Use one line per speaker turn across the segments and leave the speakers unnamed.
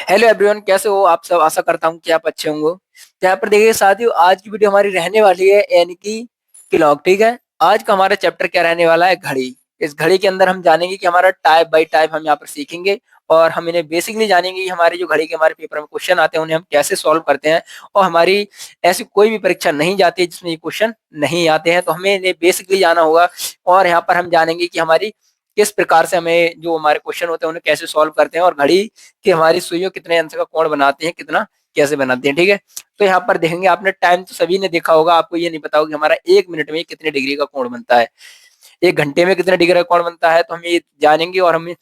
Hello everyone, कैसे हो आप सब। आशा करता हूँ कि आप अच्छे होंगे। तो यहाँ पर देखिए साथियों, आज की वीडियो हमारी रहने वाली है यानी कि क्लॉक। ठीक है। आज का हमारा चैप्टर क्या रहने वाला है, घड़ी। इस घड़ी के अंदर हम जानेंगे कि हमारा टाइप बाय टाइप हम यहाँ पर सीखेंगे। और हम इन्हें बेसिकली जानेंगे कि हमारी जो घड़ी के हमारे पेपर में क्वेश्चन आते हैं उन्हें हम कैसे सॉल्व करते हैं। और हमारी ऐसी कोई भी परीक्षा नहीं जाती है जिसमें ये क्वेश्चन नहीं आते हैं, तो हमें इन्हें बेसिकली जाना होगा। और यहाँ पर हम जानेंगे कि हमारी किस प्रकार से हमें जो हमारे क्वेश्चन होते हैं उन्हें कैसे सॉल्व करते हैं, और घड़ी कि हमारी सुइयों कितने अंश का कोण बनाती हैं, कितना कैसे बनाती हैं। ठीक है। तो यहाँ पर देखेंगे, आपने टाइम तो सभी ने देखा होगा, आपको ये नहीं पता होगा कि हमारा 1 मिनट में कितने डिग्री का कोण बनता है, 1 घंटे में कितने डिग्री का कोण बनता है। तो हम ये जानेंगे और हम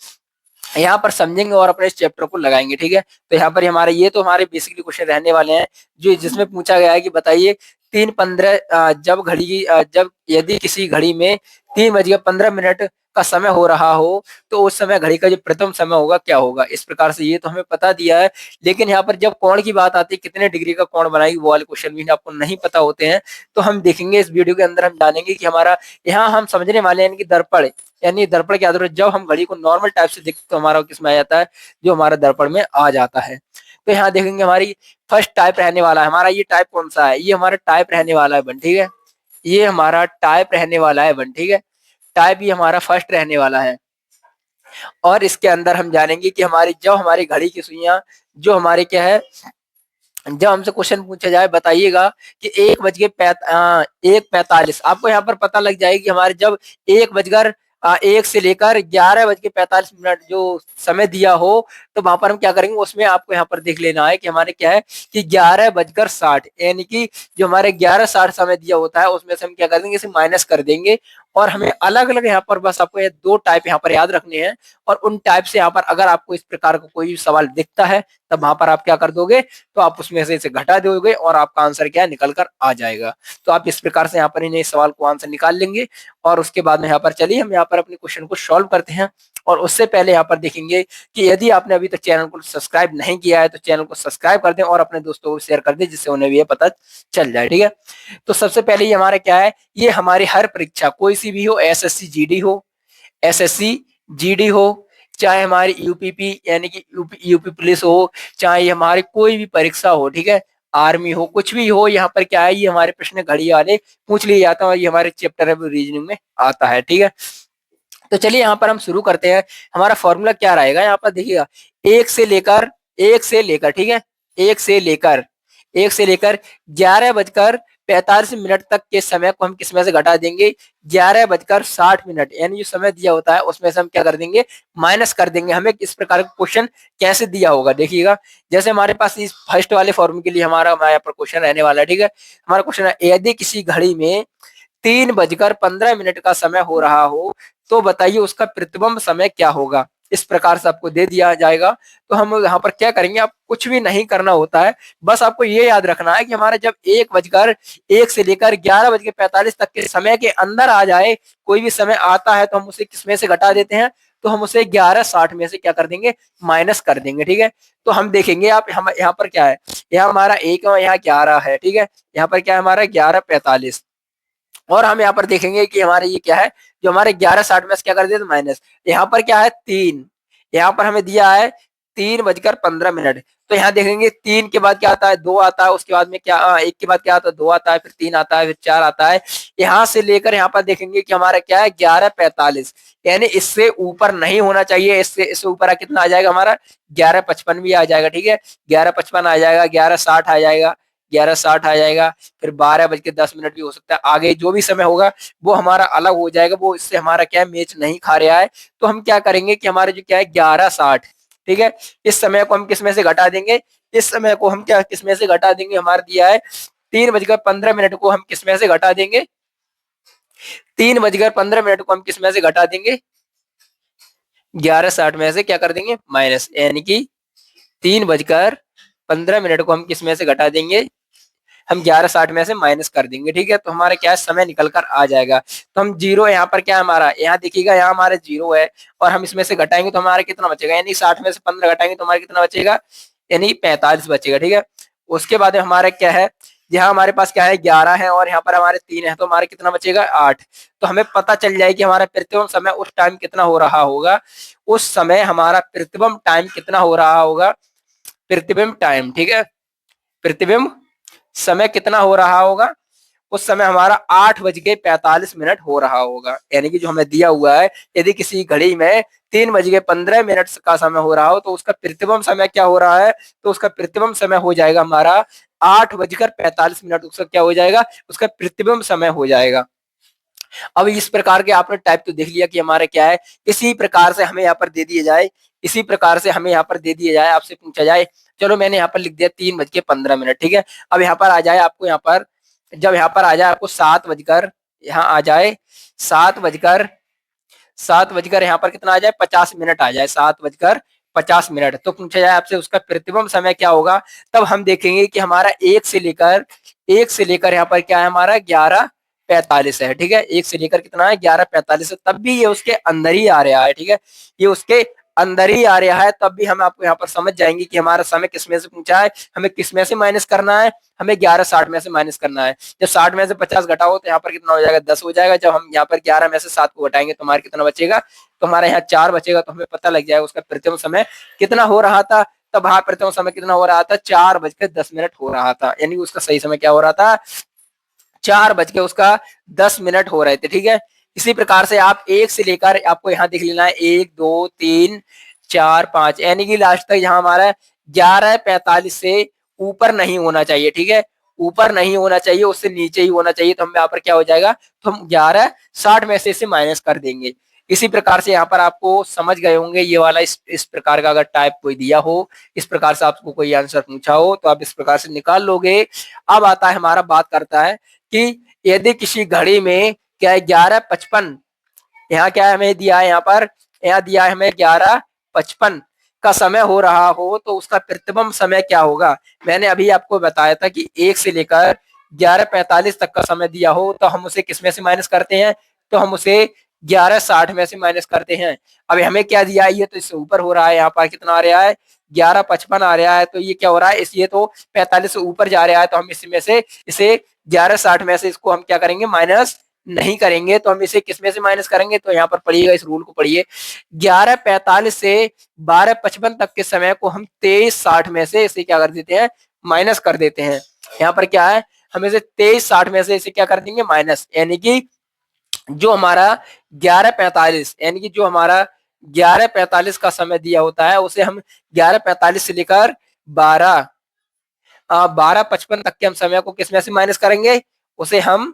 यहाँ पर समझेंगे और अपने इस चैप्टर को लगाएंगे। ठीक है। तो यहाँ पर हमारे ये तो हमारे बेसिकली क्वेश्चन रहने वाले हैं, जो जिसमें पूछा गया है कि बताइए 3:15 जब घड़ी जब यदि किसी घड़ी में 3:15 का समय हो रहा हो, तो उस समय घड़ी का जो प्रथम समय होगा क्या होगा। इस प्रकार से ये तो हमें पता दिया है, लेकिन यहाँ पर जब कोण की बात आती है, कितने डिग्री का कोण बनाएगी, वो वाले क्वेश्चन भी आपको नहीं पता होते हैं। तो हम देखेंगे इस वीडियो के अंदर, हम जानेंगे कि हमारा यहाँ हम समझने वाले हैं कि दर्पण, यानी दर्पण के आधार पर जब हम घड़ी को नॉर्मल टाइप से देखते तो हमारा किसमें आ जाता है, जो हमारा दर्पण में आ जाता है। तो यहाँ देखेंगे हमारी फर्स्ट टाइप रहने वाला है। हमारा ये टाइप कौन सा है, ये हमारा टाइप रहने वाला है 1। ठीक है। ये हमारा टाइप रहने वाला है 1। ठीक है। टाइप ये हमारा फर्स्ट रहने वाला है। और इसके अंदर हम जानेंगे कि हमारी जब हमारी घड़ी की सुइयां जो हमारे क्या है, जब हमसे क्वेश्चन पूछा जाए बताइएगा कि 1:45 आपको यहाँ पर पता लग जाएगी कि हमारे जब 1 से लेकर 11:45 जो समय दिया हो, तो वहां पर हम क्या करेंगे, उसमें आपको यहाँ पर देख लेना है कि हमारे क्या है कि 11:60, यानी कि जो हमारे 11:60 समय दिया होता है उसमें से हम क्या कर देंगे, इसे माइनस कर देंगे। और हमें अलग अलग यहाँ पर बस आपको ये 2 टाइप यहाँ पर याद रखने हैं। और उन टाइप से यहाँ पर अगर आपको इस प्रकार का कोई भी सवाल दिखता है, तब वहां पर आप क्या कर दोगे, तो आप उसमें से इसे घटा दोगे और आपका आंसर क्या है, निकल कर आ जाएगा। तो आप इस प्रकार से यहाँ पर इन्हें सवाल को आंसर निकाल लेंगे। और उसके बाद में यहाँ पर चलिए हम यहाँ पर अपने क्वेश्चन को सॉल्व करते हैं। और उससे पहले यहाँ पर देखेंगे कि यदि आपने अभी तक चैनल को सब्सक्राइब नहीं किया है तो चैनल को सब्सक्राइब कर दें और अपने दोस्तों को शेयर कर दें, जिससे उन्हें भी ये पता चल जाए। ठीक है। तो सबसे पहले ये हमारा क्या है, ये हमारी हर परीक्षा कोई सी भी हो, एसएससी जीडी हो, एसएससी जीडी हो, चाहे हमारी यूपीपी यानी कि यूपी पुलिस हो, चाहे हमारी कोई भी परीक्षा हो। ठीक है। आर्मी हो, कुछ भी हो, यहाँ पर क्या है, ये हमारे प्रश्न घड़ी वाले पूछ लिए जाते हैं और ये हमारे चैप्टर है रीजनिंग में आता है। ठीक है। तो चलिए यहाँ पर हम शुरू करते हैं। हमारा फॉर्मूला क्या रहेगा, यहाँ पर देखिएगा, एक से लेकर एक से लेकर ठीक है, एक से लेकर एक से लेकर 11:45 तक के समय को हम किसमें से घटा देंगे, 11:60, यानी जो समय दिया होता है उसमें से हम क्या कर देंगे, माइनस कर देंगे। हमें इस प्रकार का क्वेश्चन कैसे दिया होगा, देखिएगा। जैसे हमारे पास इस फर्स्ट वाले फॉर्मूले के लिए हमारा यहाँ पर क्वेश्चन रहने वाला है। ठीक है। हमारा क्वेश्चन है, यदि किसी घड़ी में 3:15 का समय हो रहा हो, तो बताइए उसका प्रतिबिंब समय क्या होगा। इस प्रकार से आपको दे दिया जाएगा। तो हम यहाँ पर क्या करेंगे, आप कुछ भी नहीं करना होता है, बस आपको ये याद रखना है कि हमारा जब 1 से लेकर 11:45 तक के समय के अंदर आ जाए, कोई भी समय आता है तो हम उसे किसमें से घटा देते हैं, तो हम उसे 11:60 में से क्या कर देंगे, माइनस कर देंगे। ठीक है। तो हम देखेंगे, आप हम यहाँ पर क्या है, यहाँ हमारा 1 और यहाँ 11 है। ठीक है। यहाँ पर क्या है हमारा 11:45। और हम यहाँ पर देखेंगे कि हमारे ये क्या है, जो हमारे 11:60 में से क्या कर दिया, माइनस। यहाँ पर क्या है 3, यहाँ पर हमें दिया है 3:15। तो यहाँ देखेंगे 3 के बाद क्या आता है, 2 आता है, उसके बाद में क्या 1 के बाद क्या आता है, 2 आता है, फिर 3 आता है, फिर 4 आता है। यहाँ से लेकर यहाँ पर देखेंगे कि हमारा क्या है 11:45, यानी इससे ऊपर नहीं होना चाहिए। इससे ऊपर कितना आ जाएगा हमारा, 11:55 भी आ जाएगा। ठीक है। 11:55 आ जाएगा, 11:60 आ जाएगा, 11:60 आ जाएगा, फिर 12:10 भी हो सकता है। आगे जो भी समय होगा वो हमारा अलग हो जाएगा, वो इससे हमारा क्या है, मैच नहीं खा रहा है। तो हम क्या करेंगे कि हमारे जो क्या है 11:60, ठीक है, इस समय को हम किस में से घटा देंगे, इस समय को हम क्या किस में से घटा देंगे, हमारा दिया है 3:15 को हम किस में से घटा देंगे, 3:15 को हम किस में से घटा देंगे, 11:60 में से क्या कर देंगे, माइनस, यानी कि 3:15 को हम किस में से घटा देंगे, हम 11:60 में से माइनस कर देंगे। ठीक है। तो हमारा क्या है, समय निकल कर आ जाएगा। तो हम जीरो, यहाँ पर क्या हमारा, यहाँ देखिएगा, यहाँ हमारा जीरो है, और हम इसमें से घटाएंगे तो हमारा कितना बचेगा, यानी 60 में से 15 घटाएंगे तो हमारा कितना बचेगा, यानी 45 बचेगा। ठीक है। उसके बाद हमारा क्या है, यहाँ हमारे पास क्या है 11 है और यहाँ पर हमारे 3 है, तो हमारा कितना बचेगा 8। तो हमें पता चल जाए कि हमारा प्रतिबिंब समय उस टाइम कितना हो रहा होगा, उस समय हमारा प्रतिबिंब टाइम कितना हो रहा होगा, प्रतिबिंब टाइम, ठीक है, प्रतिबिंब समय कितना हो रहा होगा, उस समय हमारा 8:45 हो रहा होगा। यानी कि जो हमें दिया हुआ है, यदि किसी घड़ी में 3:15 का समय हो रहा हो तो उसका प्रतिबिंब समय क्या हो रहा है, तो उसका प्रतिबिंब समय हो जाएगा हमारा 8:45। उसका क्या हो जाएगा, उसका प्रतिबिंब समय हो जाएगा। अब इस प्रकार के आपने टाइप तो देख लिया कि हमारे क्या है, इसी प्रकार से हमें यहाँ पर दे दिए जाए, इसी प्रकार से हमें यहाँ पर दे दिए जाए, आपसे पूछा जाए, चलो मैंने यहाँ पर लिख दिया 3:15, ठीक है। अब यहाँ पर आ जाए आपको, यहाँ पर जब यहाँ पर आ जाए आपको 7 बजकर, यहाँ आ जाए 7 बजकर, 7 बजकर यहाँ पर कितना आ जाए, 50 आ जाए, 7:50, तो पूछा जाए आपसे उसका प्रतिबिंब समय क्या होगा। तब हम देखेंगे कि हमारा एक से लेकर यहाँ पर क्या है, हमारा 11:45 है, ठीक है। एक से लेकर कितना है, 11:45 है, तब भी ये उसके अंदर ही आ रहा है, ठीक है, ये उसके अंदर ही आ रहा है। तब भी हम आपको यहाँ पर समझ जाएंगे कि हमारा समय किसमें से पूछा है, हमें किसमें से माइनस करना है, हमें 11:60 में से माइनस करना है। जब 60 में से 50 घटाओ तो यहाँ पर कितना हो जाएगा, 10 हो जाएगा। जब हम यहाँ पर 11 में से 7 को घटाएंगे तो हमारा कितना बचेगा, तो हमारे यहाँ 4 बचेगा। तो हमें पता लग जाएगा उसका प्रतिबिंब समय कितना हो रहा था। तब हाँ, प्रतिबिंब समय कितना हो रहा था, 4:10 हो रहा था, यानी उसका सही समय क्या हो रहा था, 4:10 हो रहे थे, ठीक है। इसी प्रकार से आप एक से लेकर आपको यहाँ देख लेना है 1 2 3 4 5, यानी कि लास्ट तक यहाँ हमारा 11:45 से ऊपर नहीं होना चाहिए, ठीक है, ऊपर नहीं होना चाहिए, उससे नीचे ही होना चाहिए। तो हम यहाँ पर क्या हो जाएगा, तो हम 11:60 में से इसे माइनस कर देंगे। इसी प्रकार से यहाँ पर आपको समझ गए होंगे ये वाला, इस प्रकार का अगर टाइप कोई दिया हो, इस प्रकार से आपको कोई आंसर पूछा हो तो आप इस प्रकार से निकाल लोगे। अब आता है हमारा, बात करता है कि यदि किसी घड़ी में क्या है 11:55, यहाँ क्या है हमें दिया है, यहाँ पर यहाँ दिया है हमें 11:55 का समय हो रहा हो तो उसका प्रतिबिंब समय क्या होगा। मैंने अभी आपको बताया था कि 1 से लेकर 11:45 तक का समय दिया हो तो हम उसे किस में से माइनस करते हैं, तो हम उसे 11:60 में से माइनस करते हैं। अब हमें क्या दिया है, ये तो इससे ऊपर हो रहा है, यहाँ पर कितना आ रहा है, 11:55 आ रहा है, तो ये क्या हो रहा है, इस ये तो 45 से ऊपर जा रहा है, तो हम इसमें से इसे 11:60 में से इसको हम क्या करेंगे, माइनस नहीं करेंगे। तो हम इसे किस में से माइनस करेंगे, तो यहाँ पर पढ़िएगा, इस रूल को पढ़िए, 11:45 से 12:55 तक के समय को हम 23:60 में से इसे क्या कर देते हैं, माइनस कर देते हैं। यहाँ पर क्या है, हम इसे 23:60 में से इसे क्या कर देंगे, माइनस, यानी कि जो हमारा 11:45, यानी कि जो हमारा 11:45 का समय दिया होता है उसे हम 11:45 से लेकर 12:55 तक के हम समय को किस में से माइनस करेंगे, उसे हम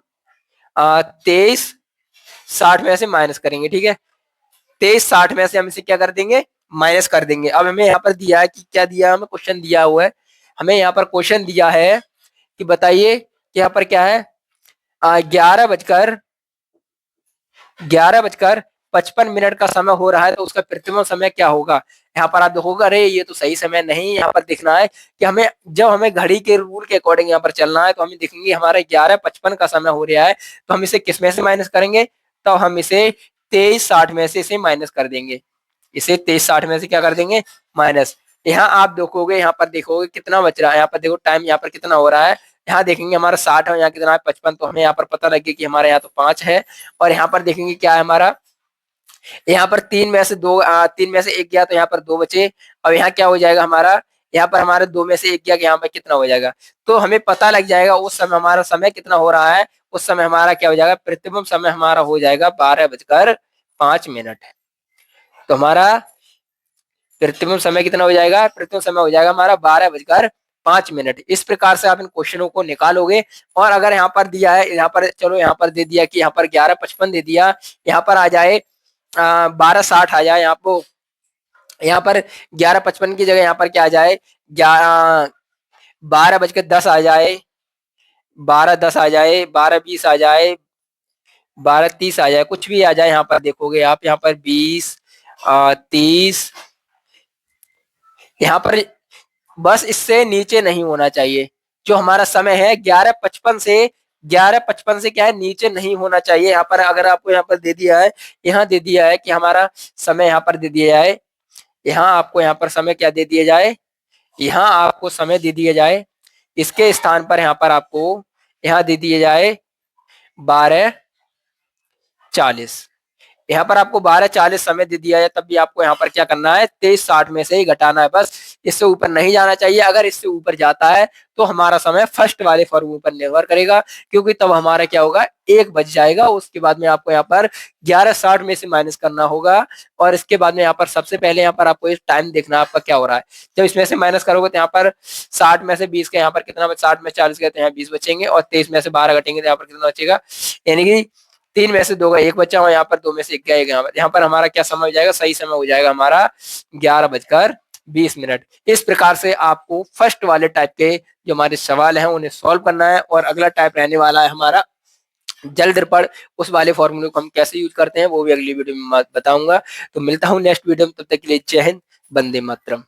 23:60 में से माइनस करेंगे, ठीक है। 23:60 में से हम इसे क्या कर देंगे, माइनस कर देंगे। अब हमें यहाँ पर दिया है कि क्या दिया, हमें क्वेश्चन दिया हुआ है, हमें यहाँ पर क्वेश्चन दिया है कि बताइए कि यहाँ पर क्या है, 11:55 का समय हो रहा है तो उसका प्रतिबिंब समय क्या होगा। यहाँ पर आप देखोगे, अरे ये तो सही समय नहीं, यहाँ पर देखना है कि हमें जब हमें घड़ी के रूल के अकॉर्डिंग यहाँ पर चलना है तो हमें देखेंगे हमारा 11:55 का समय हो रहा है तो हम इसे किस में से माइनस करेंगे, तो हम इसे 23:60 में से इसे माइनस कर देंगे, इसे 23:60 में से क्या कर देंगे, माइनस। यहाँ आप देखोगे, यहाँ पर देखोगे कितना बच रहा है, यहाँ पर देखो टाइम यहाँ पर कितना हो रहा है, यहाँ देखेंगे हमारा 60 है, यहाँ कितना है 55, तो हमें यहाँ पर पता लगे कि हमारे यहाँ तो 5 है। और यहाँ पर देखेंगे क्या है हमारा, यहाँ पर 3 में से 1 गया तो यहाँ पर 2 बचे। अब यहाँ क्या हो जाएगा हमारा, यहाँ पर हमारे 2 में से 1 गया, यहाँ पर कितना हो जाएगा, तो हमें पता लग जाएगा उस समय हमारा समय कितना हो रहा है, उस समय हमारा क्या हो जाएगा, प्रतिबिंब समय हमारा हो जाएगा 12:05। तो हमारा प्रतिबिंब समय कितना हो जाएगा, प्रतिबिंब समय हो जाएगा हमारा 12:05। इस प्रकार से आप इन क्वेश्चनों को निकालोगे। और अगर यहाँ पर दिया है, यहाँ पर चलो यहाँ पर दे दिया कि यहाँ पर 11:55 दे दिया, यहाँ पर आ जाए 12:60 आ जाए, आपको यहाँ पर 11:55 की जगह यहाँ पर क्या आ जाए, 12:10 आ जाए, 12:10 आ जाए, 12:20 आ जाए, 12:30 आ जाए, कुछ भी आ जाए। यहाँ पर देखोगे आप, यहाँ पर 20 30, यहाँ पर बस इससे नीचे नहीं होना चाहिए। जो हमारा समय है 11:55 से क्या है, नीचे नहीं होना चाहिए। यहाँ पर अगर आपको यहाँ पर दे दिया है, यहाँ दे दिया है कि हमारा समय यहाँ पर दे दिया जाए, यहाँ आपको यहाँ पर समय क्या दे दिया जाए, यहाँ आपको समय दे दिया जाए, इसके स्थान पर यहाँ पर आपको यहाँ दे दिया जाए 12:40। यहाँ पर आपको 12:40 समय दे दिया है, तब भी आपको यहाँ पर क्या करना है, 23:60 में से ही घटाना है बस। इससे ऊपर नहीं जाना चाहिए। अगर इससे ऊपर जाता है तो हमारा समय फर्स्ट वाले फॉर्मूले पर निर्भर करेगा, क्योंकि तब हमारा क्या होगा, 1 बज जाएगा। उसके बाद में आपको यहाँ पर 11:60 में से माइनस करना होगा, और इसके बाद में यहाँ पर सबसे पहले यहाँ पर आपको इस टाइम देखना आपका क्या हो रहा है। जब इसमें से माइनस करोगे तो यहाँ पर 60 में से 20 का यहाँ पर कितना, 60 में 40 गए तो यहाँ 20 बचेंगे, और 23 में से 12 घटेंगे तो यहाँ पर कितना बचेगा, यानी कि 3 में से 2 का 1 बचा, और यहाँ पर 2 में से 1 गया, यहाँ पर हमारा क्या समय हो जाएगा, सही समय हो जाएगा हमारा 11:20। इस प्रकार से आपको फर्स्ट वाले टाइप के जो हमारे सवाल हैं उन्हें सॉल्व करना है। और अगला टाइप रहने वाला है हमारा जल्द पढ़, उस वाले फॉर्मूले को हम कैसे यूज करते हैं वो भी अगली वीडियो में बताऊंगा। तो मिलता हूँ नेक्स्ट वीडियो में, तब तक के लिए जय हिंद, वंदे मातरम।